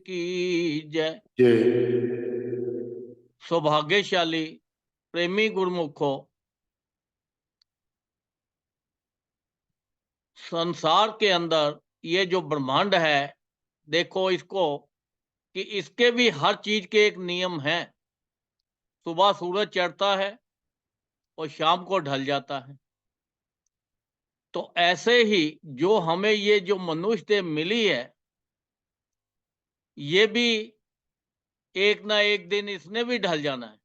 की जय। जय। सौभाग्यशाली प्रेमी गुरुमुखो, संसार के अंदर ये जो ब्रह्मांड है, देखो इसको कि इसके भी हर चीज के एक नियम हैं। सुबह सूरज चढ़ता है और शाम को ढल जाता है। तो ऐसे ही जो हमें ये जो मनुष्य देह मिली है, ये भी एक ना एक दिन इसने भी ढल जाना है।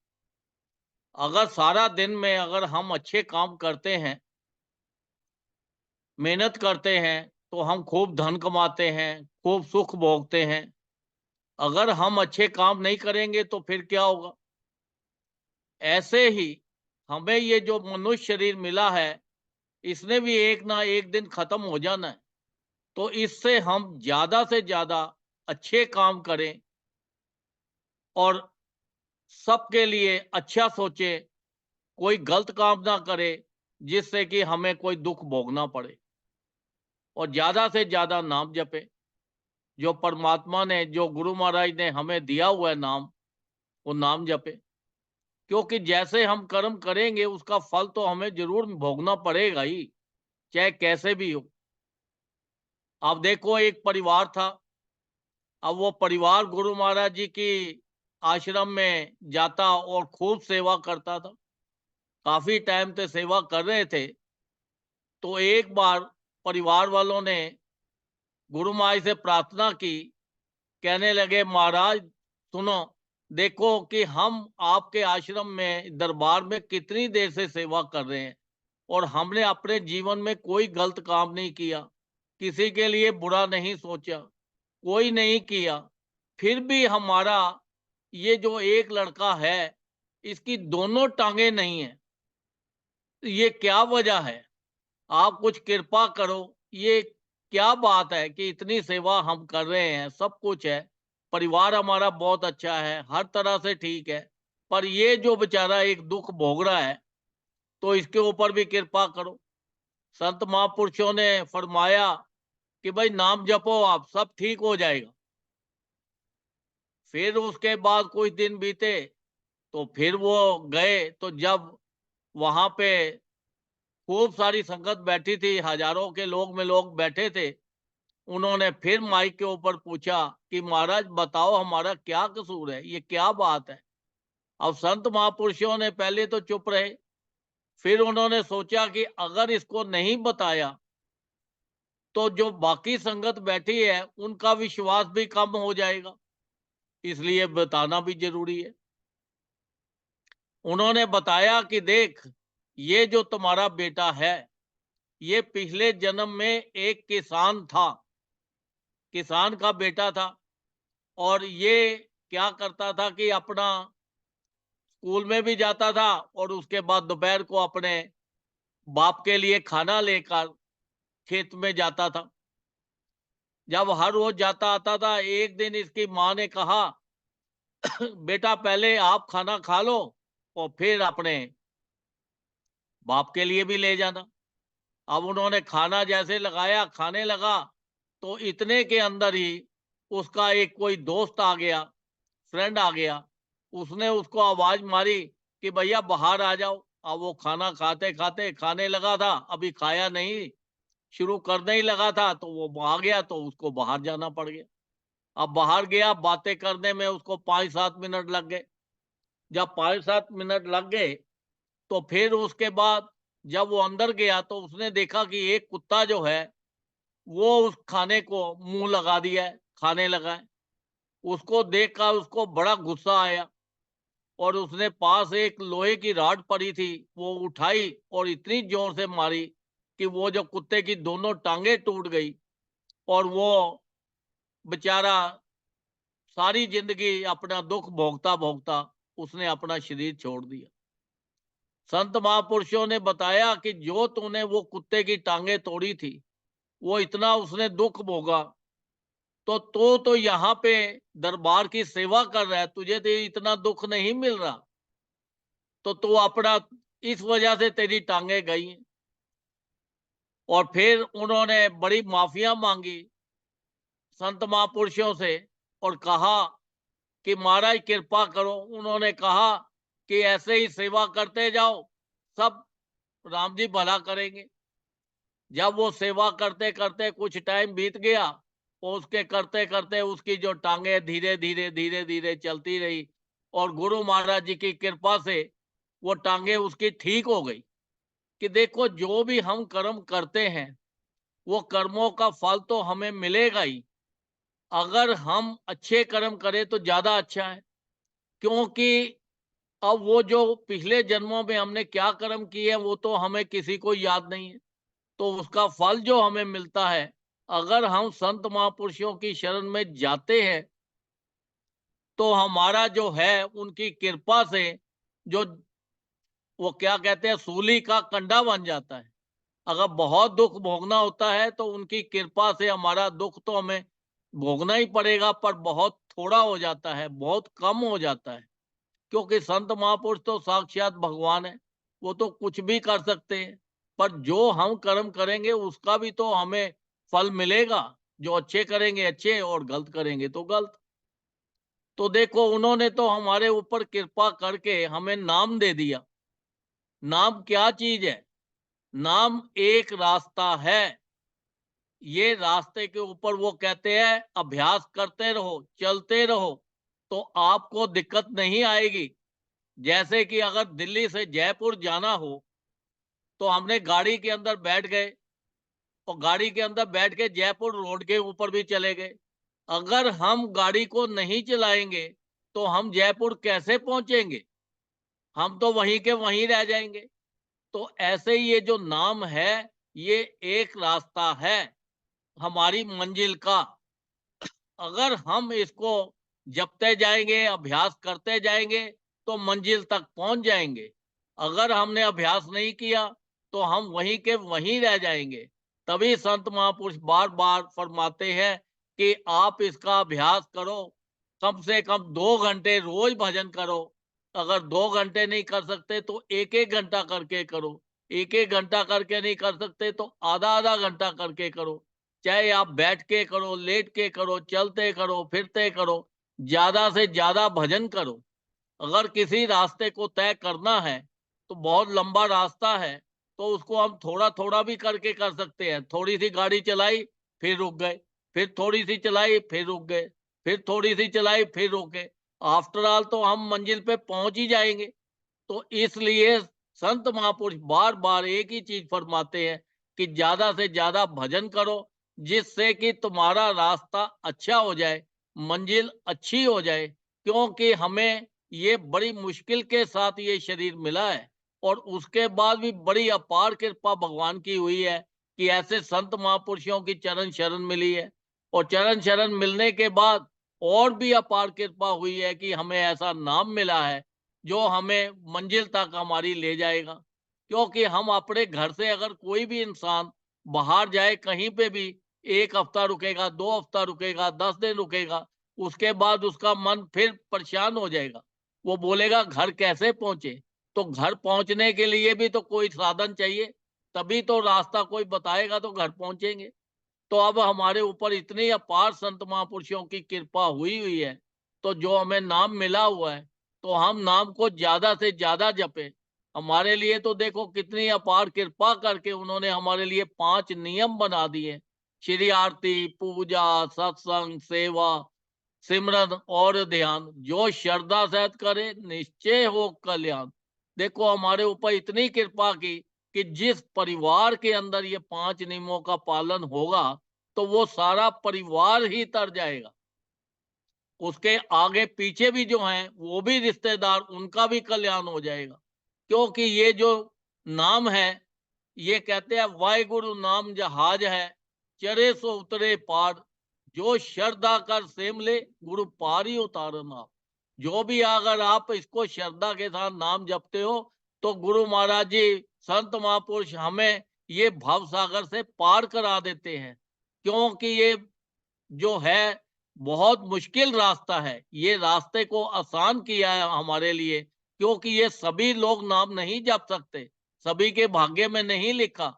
अगर सारा दिन में अगर हम अच्छे काम करते हैं, मेहनत करते हैं, तो हम खूब धन कमाते हैं, खूब सुख भोगते हैं। अगर हम अच्छे काम नहीं करेंगे तो फिर क्या होगा? ऐसे ही हमें ये जो मनुष्य शरीर मिला है, इसने भी एक ना एक दिन खत्म हो जाना है। तो इससे हम ज्यादा से ज्यादा अच्छे काम करें और सबके लिए अच्छा सोचे, कोई गलत काम ना करे जिससे कि हमें कोई दुख भोगना पड़े। और ज्यादा से ज्यादा नाम जपे, जो परमात्मा ने, जो गुरु महाराज ने हमें दिया हुआ है नाम, वो नाम जपे। क्योंकि जैसे हम कर्म करेंगे उसका फल तो हमें जरूर भोगना पड़ेगा ही, चाहे कैसे भी हो। अब देखो, एक परिवार था। अब वो परिवार गुरु महाराज जी की आश्रम में जाता और खूब सेवा करता था। काफी टाइम से सेवा कर रहे थे। तो एक बार परिवार वालों ने गुरु महाराज से प्रार्थना की। कहने लगे, महाराज सुनो, देखो कि हम आपके आश्रम में दरबार में कितनी देर से सेवा कर रहे हैं और हमने अपने जीवन में कोई गलत काम नहीं किया, किसी के लिए बुरा नहीं सोचा, कोई नहीं किया। फिर भी हमारा ये जो एक लड़का है, इसकी दोनों टांगे नहीं है। ये क्या वजह है? आप कुछ कृपा करो। ये क्या बात है कि इतनी सेवा हम कर रहे हैं, सब कुछ है, परिवार हमारा बहुत अच्छा है, हर तरह से ठीक है, पर ये जो बेचारा एक दुख भोग रहा है, तो इसके ऊपर भी कृपा करो। संत महापुरुषों ने फरमाया कि भाई नाम जपो, आप सब ठीक हो जाएगा। फिर उसके बाद कुछ दिन बीते, तो फिर वो गए। तो जब वहां पे खूब सारी संगत बैठी थी, हजारों के लोग बैठे थे, उन्होंने फिर माइक के ऊपर पूछा कि महाराज बताओ, हमारा क्या कसूर है, ये क्या बात है? अब संत महापुरुषों ने पहले तो चुप रहे। फिर उन्होंने सोचा कि अगर इसको नहीं बताया तो जो बाकी संगत बैठी है उनका विश्वास भी कम हो जाएगा, इसलिए बताना भी जरूरी है। उन्होंने बताया कि देख, ये जो तुम्हारा बेटा है, ये पिछले जन्म में एक किसान था, किसान का बेटा था। और ये क्या करता था कि अपना स्कूल में भी जाता था और उसके बाद दोपहर को अपने बाप के लिए खाना लेकर खेत में जाता था। जब हर रोज जाता आता था, एक दिन इसकी माँ ने कहा, बेटा पहले आप खाना खा लो और फिर अपने बाप के लिए भी ले जाना। अब उन्होंने खाना जैसे लगाया, खाने लगा, तो इतने के अंदर ही उसका एक कोई दोस्त आ गया, फ्रेंड आ गया। उसने उसको आवाज मारी कि भैया बाहर आ जाओ। अब वो खाना खाते खाते खाने लगा था, अभी खाया नहीं, शुरू करने ही लगा था, तो वो आ गया, तो उसको बाहर जाना पड़ गया। अब बाहर गया, बातें करने में उसको 5-7 मिनट लग गए। जब 5-7 मिनट लग गए, तो फिर उसके बाद जब वो अंदर गया तो उसने देखा कि एक कुत्ता जो है, वो उस खाने को मुंह लगा दिया है, खाने लगा है। उसको देखकर उसको बड़ा गुस्सा आया और उसने पास एक लोहे की रॉड पड़ी थी, वो उठाई और इतनी जोर से मारी कि वो जो कुत्ते की दोनों टांगे टूट गई। और वो बेचारा सारी जिंदगी अपना दुख भोगता भोगता उसने अपना शरीर छोड़ दिया। संत महापुरुषों ने बताया कि जो तूने वो कुत्ते की टांगे तोड़ी थी, वो इतना उसने दुख भोगा, तो तो यहाँ पे दरबार की सेवा कर रहा है, तुझे तो इतना दुख नहीं मिल रहा, तो तू अपना, इस वजह से तेरी टांगे गई हैं। और फिर उन्होंने बड़ी माफिया मांगी संत महापुरुषों से, और कहा कि महाराज कृपा करो। उन्होंने कहा कि ऐसे ही सेवा करते जाओ, सब राम जी भला करेंगे। जब वो सेवा करते करते कुछ टाइम बीत गया, और उसके करते करते उसकी जो टांगे धीरे धीरे धीरे धीरे चलती रही, और गुरु महाराज जी की कृपा से वो टांगे उसकी ठीक हो गई। कि देखो, जो भी हम कर्म करते हैं, वो कर्मों का फल तो हमें मिलेगा ही। अगर हम अच्छे कर्म करें तो ज्यादा अच्छा है, क्योंकि अब वो जो पिछले जन्मों में हमने क्या कर्म किए हैं वो तो हमें किसी को याद नहीं है। तो उसका फल जो हमें मिलता है, अगर हम संत महापुरुषों की शरण में जाते हैं, तो हमारा जो है उनकी कृपा से, जो वो क्या कहते हैं, सूली का कंडा बन जाता है। अगर बहुत दुख भोगना होता है तो उनकी कृपा से हमारा दुख तो हमें भोगना ही पड़ेगा, पर बहुत थोड़ा हो जाता है, बहुत कम हो जाता है। क्योंकि संत महापुरुष तो साक्षात भगवान है, वो तो कुछ भी कर सकते हैं। पर जो हम कर्म करेंगे उसका भी तो हमें फल मिलेगा। जो अच्छे करेंगे अच्छे, और गलत करेंगे तो गलत। तो देखो, उन्होंने तो हमारे ऊपर कृपा करके हमें नाम दे दिया। नाम क्या चीज है? नाम एक रास्ता है। ये रास्ते के ऊपर वो कहते हैं अभ्यास करते रहो, चलते रहो, तो आपको दिक्कत नहीं आएगी। जैसे कि अगर दिल्ली से जयपुर जाना हो, तो हमने गाड़ी के अंदर बैठ गए, और गाड़ी के अंदर बैठ के जयपुर रोड के ऊपर भी चले गए। अगर हम गाड़ी को नहीं चलाएंगे तो हम जयपुर कैसे पहुंचेंगे? हम तो वहीं के वहीं रह जाएंगे। तो ऐसे ही ये जो नाम है, ये एक रास्ता है हमारी मंजिल का। अगर हम इसको जपते जाएंगे, अभ्यास करते जाएंगे, तो मंजिल तक पहुंच जाएंगे। अगर हमने अभ्यास नहीं किया तो हम वहीं के वहीं रह जाएंगे। तभी संत महापुरुष बार बार फरमाते हैं कि आप इसका अभ्यास करो, कम से कम 2 घंटे रोज भजन करो। अगर 2 घंटे नहीं कर सकते तो एक एक घंटा करके करो। एक एक घंटा करके नहीं कर सकते तो आधा आधा घंटा करके करो। चाहे आप बैठ के करो, लेट के करो, चलते करो, फिरते करो, ज्यादा से ज्यादा भजन करो। अगर किसी रास्ते को तय करना है, तो बहुत लंबा रास्ता है, तो उसको हम थोड़ा थोड़ा भी करके कर सकते हैं। थोड़ी सी गाड़ी चलाई, फिर रुक गए, फिर थोड़ी सी चलाई, फिर रुक गए, फिर थोड़ी सी चलाई, फिर रुके। आफ्टर ऑल तो हम मंजिल पे पहुंच ही जाएंगे। तो इसलिए संत महापुरुष बार बार एक ही चीज फरमाते हैं कि ज्यादा से ज्यादा भजन करो, जिससे कि तुम्हारा रास्ता अच्छा हो जाए, मंजिल अच्छी हो जाए। क्योंकि हमें ये बड़ी मुश्किल के साथ ये शरीर मिला है, और उसके बाद भी बड़ी अपार कृपा भगवान की हुई है कि ऐसे संत महापुरुषों की चरण शरण मिली है। और चरण शरण मिलने के बाद और भी अपार कृपा हुई है कि हमें ऐसा नाम मिला है जो हमें मंजिल तक हमारी ले जाएगा। क्योंकि हम अपने घर से अगर कोई भी इंसान बाहर जाए कहीं पे भी, 1 हफ्ता रुकेगा, 2 हफ्ता रुकेगा, 10 दिन रुकेगा, उसके बाद उसका मन फिर परेशान हो जाएगा। वो बोलेगा घर कैसे पहुंचे? तो घर पहुंचने के लिए भी तो कोई साधन चाहिए, तभी तो रास्ता कोई बताएगा तो घर पहुंचेंगे। तो अब हमारे ऊपर इतनी अपार संत महापुरुषों की कृपा हुई हुई है, तो जो हमें नाम मिला हुआ है, तो हम नाम को ज्यादा से ज्यादा जपे। हमारे लिए तो देखो कितनी अपार कृपा करके उन्होंने हमारे लिए 5 नियम बना दिए। श्री आरती, पूजा, सत्संग, सेवा, सिमरन और ध्यान, जो श्रद्धा सहित करे निश्चय हो कल्याण। देखो, हमारे ऊपर इतनी कृपा की कि जिस परिवार के अंदर ये 5 नियमों का पालन होगा, तो वो सारा परिवार ही तर जाएगा। उसके आगे पीछे भी जो हैं वो भी रिश्तेदार, उनका भी कल्याण हो जाएगा। क्योंकि ये जो नाम है, ये कहते हैं वाहिगुरु नाम जहाज है, चरे सो उतरे पार, जो श्रद्धा कर सेम ले, गुरु पार ही उतारन आप। जो भी अगर आप इसको श्रद्धा के साथ नाम जपते हो, तो गुरु महाराज जी, संत महापुरुष हमें ये भव सागर से पार करा देते हैं। क्योंकि ये जो है बहुत मुश्किल रास्ता है, ये रास्ते को आसान किया है हमारे लिए। क्योंकि ये सभी लोग नाम नहीं जप सकते, सभी के भाग्य में नहीं लिखा।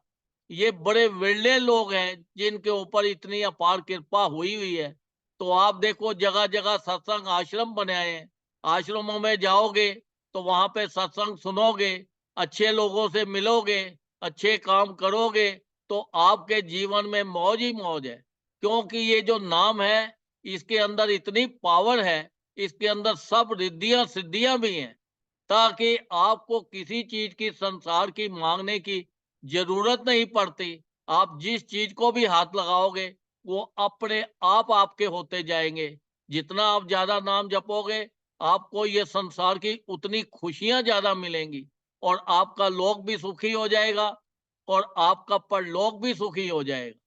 ये बड़े विरले लोग हैं जिनके ऊपर इतनी अपार कृपा हुई हुई है। तो आप देखो जगह जगह सत्संग आश्रम बनाए हैं। आश्रमों में जाओगे तो वहां पे सत्संग सुनोगे, अच्छे लोगों से मिलोगे, अच्छे काम करोगे, तो आपके जीवन में मौज ही मौज है। क्योंकि ये जो नाम है, इसके अंदर इतनी पावर है, इसके अंदर सब रिद्धियां सिद्धियां भी हैं, ताकि आपको किसी चीज की संसार की मांगने की जरूरत नहीं पड़ती। आप जिस चीज को भी हाथ लगाओगे वो अपने आप आपके होते जाएंगे। जितना आप ज्यादा नाम जपोगे, आपको ये संसार की उतनी खुशियां ज्यादा मिलेंगी, और आपका लोक भी सुखी हो जाएगा और आपका परलोक भी सुखी हो जाएगा।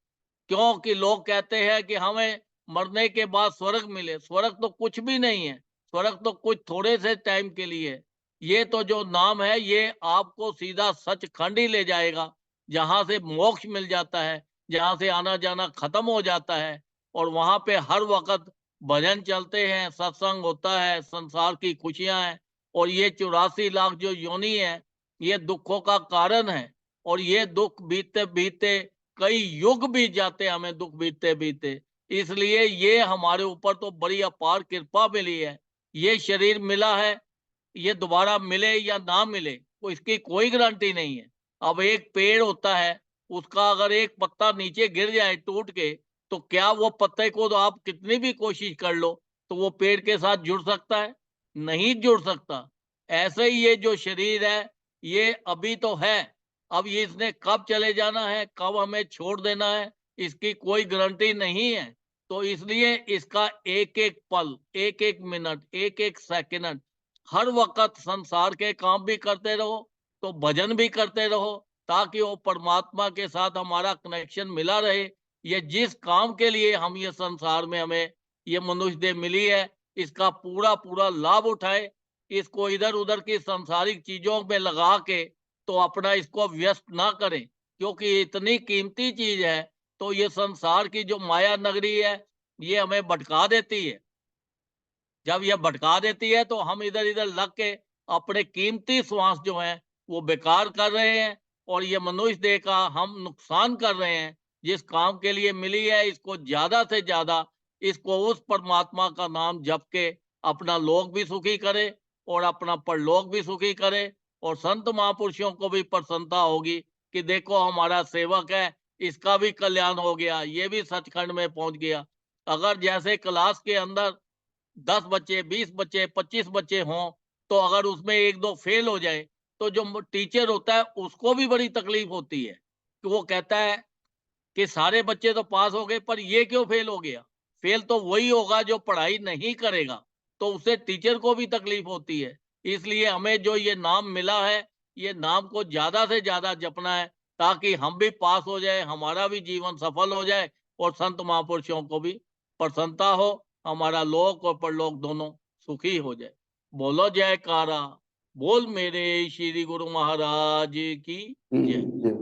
क्योंकि लोग कहते हैं कि हमें मरने के बाद स्वर्ग मिले। स्वर्ग तो कुछ भी नहीं है, स्वर्ग तो कुछ थोड़े से टाइम के लिए है। ये तो जो नाम है, ये आपको सीधा सचखंड ही ले जाएगा, जहां से मोक्ष मिल जाता है, जहां से आना जाना खत्म हो जाता है। और वहां पे हर वक्त भजन चलते हैं, सत्संग होता है, संसार की खुशियां हैं। और ये 84 लाख जो योनि है, ये दुखों का कारण है। और ये दुख बीतते बीतते कई युग बीत जाते हैं, हमें दुख बीतते बीतते। इसलिए ये हमारे ऊपर तो बड़ी अपार कृपा मिली है। ये शरीर मिला है, ये दोबारा मिले या ना मिले, तो इसकी कोई गारंटी नहीं है। अब एक पेड़ होता है, उसका अगर एक पत्ता नीचे गिर जाए टूट के, तो क्या वो पत्ते को तो आप कितनी भी कोशिश कर लो, तो वो पेड़ के साथ जुड़ सकता है? नहीं जुड़ सकता। ऐसे ही ये जो शरीर है, ये अभी तो है, अब ये इसने कब चले जाना है, कब हमें छोड़ देना है, इसकी कोई गारंटी नहीं है। तो इसलिए इसका एक एक पल, एक एक मिनट, एक एक सेकंड, हर वक्त संसार के काम भी करते रहो, तो भजन भी करते रहो, ताकि वो परमात्मा के साथ हमारा कनेक्शन मिला रहे। ये जिस काम के लिए हम ये संसार में, हमें ये मनुष्य देह मिली है, इसका पूरा पूरा लाभ उठाए। इसको इधर उधर की सांसारिक चीजों में लगा के तो अपना इसको व्यस्त ना करें, क्योंकि ये इतनी कीमती चीज है। तो ये संसार की जो माया नगरी है, ये हमें भटका देती है। जब ये भटका देती है, तो हम इधर इधर लग के अपने कीमती श्वास जो है वो बेकार कर रहे हैं, और ये मनुष्य देह का हम नुकसान कर रहे हैं। जिस काम के लिए मिली है, इसको ज्यादा से ज्यादा, इसको उस परमात्मा का नाम जप के अपना लोक भी सुखी करे और अपना परलोक भी सुखी करे। और संत महापुरुषों को भी प्रसन्नता होगी कि देखो हमारा सेवक है, इसका भी कल्याण हो गया, ये भी सचखंड में पहुंच गया। अगर जैसे क्लास के अंदर 10 बच्चे, 20 बच्चे, 25 बच्चे हों, तो अगर उसमें एक दो फेल हो जाए, तो जो टीचर होता है उसको भी बड़ी तकलीफ होती है, कि वो कहता है कि सारे बच्चे तो पास हो गए, पर ये क्यों फेल हो गया? फेल तो वही होगा जो पढ़ाई नहीं करेगा। तो उससे टीचर को भी तकलीफ होती है। इसलिए हमें जो ये नाम मिला है, ये नाम को ज्यादा से ज्यादा जपना है, ताकि हम भी पास हो जाए, हमारा भी जीवन सफल हो जाए, और संत महापुरुषों को भी प्रसन्नता हो, हमारा लोक और परलोक दोनों सुखी हो जाए। बोलो जयकारा। बोल मेरे श्री गुरु महाराज की जय। जय